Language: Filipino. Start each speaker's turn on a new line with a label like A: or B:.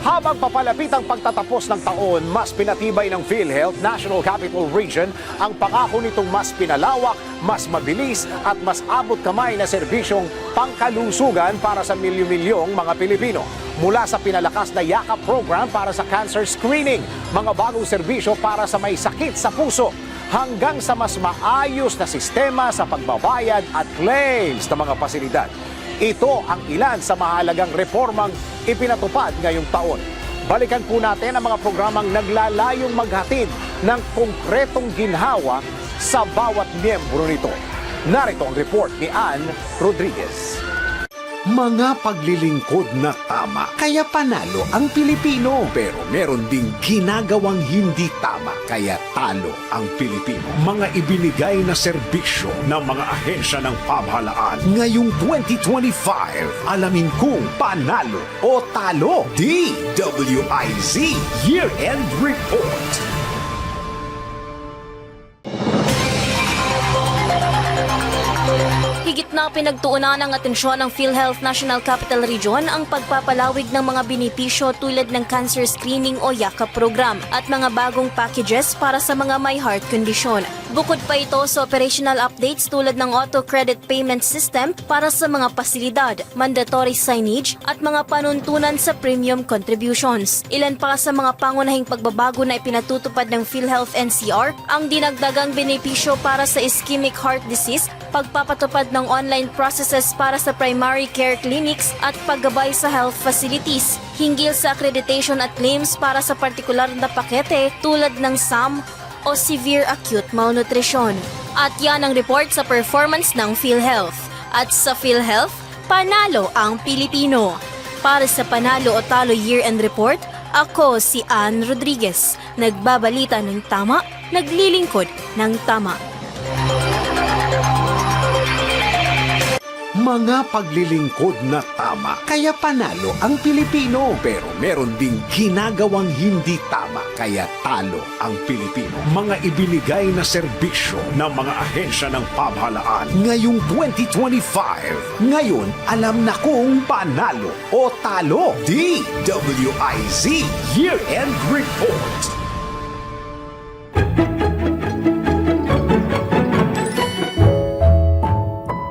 A: Habang papalapit ang pagtatapos ng taon, mas pinatibay ng PhilHealth National Capital Region ang pangako nitong mas pinalawak, mas mabilis at mas abot kamay na serbisyong pangkalusugan para sa milyon-milyong mga Pilipino. Mula sa pinalakas na YAKAP program para sa cancer screening, mga bagong serbisyo para sa may sakit sa puso, hanggang sa mas maayos na sistema sa pagbabayad at claims ng mga pasilidad. Ito ang ilan sa mahalagang reformang ipinatupad ngayong taon. Balikan po natin ang mga programang naglalayong maghatid ng konkretong ginhawa sa bawat miyembro nito. Narito ang report ni Ann Rodriguez. Mga paglilingkod na tama, kaya panalo ang Pilipino. Pero meron ding ginagawang hindi tama, kaya talo ang Pilipino. Mga ibinigay na serbisyo ng mga ahensya ng pamahalaan. Ngayong 2025, alamin kung panalo o talo. DWIZ Year-End Report.
B: Higit na pinagtuunan ng atensyon ng PhilHealth National Capital Region ang pagpapalawig ng mga benepisyo tulad ng cancer screening o YAKAP program at mga bagong packages para sa mga may heart condition. Bukod pa ito sa operational updates tulad ng auto credit payment system para sa mga pasilidad, mandatory signage at mga panuntunan sa premium contributions. Ilan pa sa mga pangunahing pagbabago na ipinatutupad ng PhilHealth NCR ang dinagdagang benepisyo para sa ischemic heart disease, pagpapatupad ng online processes para sa primary care clinics at paggabay sa health facilities, hinggil sa accreditation at claims para sa partikular na pakete tulad ng SAM o Severe Acute Malnutrition. At yan ang report sa performance ng PhilHealth. At sa PhilHealth, panalo ang Pilipino. Para sa Panalo o Talo Year-End Report, ako si Ann Rodriguez, nagbabalita ng tama, naglilingkod ng tama.
A: Mga paglilingkod na tama, kaya panalo ang Pilipino. Pero meron ding ginagawang hindi tama, kaya talo ang Pilipino. Mga ibinigay na serbisyo ng mga ahensya ng pamahalaan. Ngayong 2025, ngayon alam na kung panalo o talo. DWIZ Year-End Report.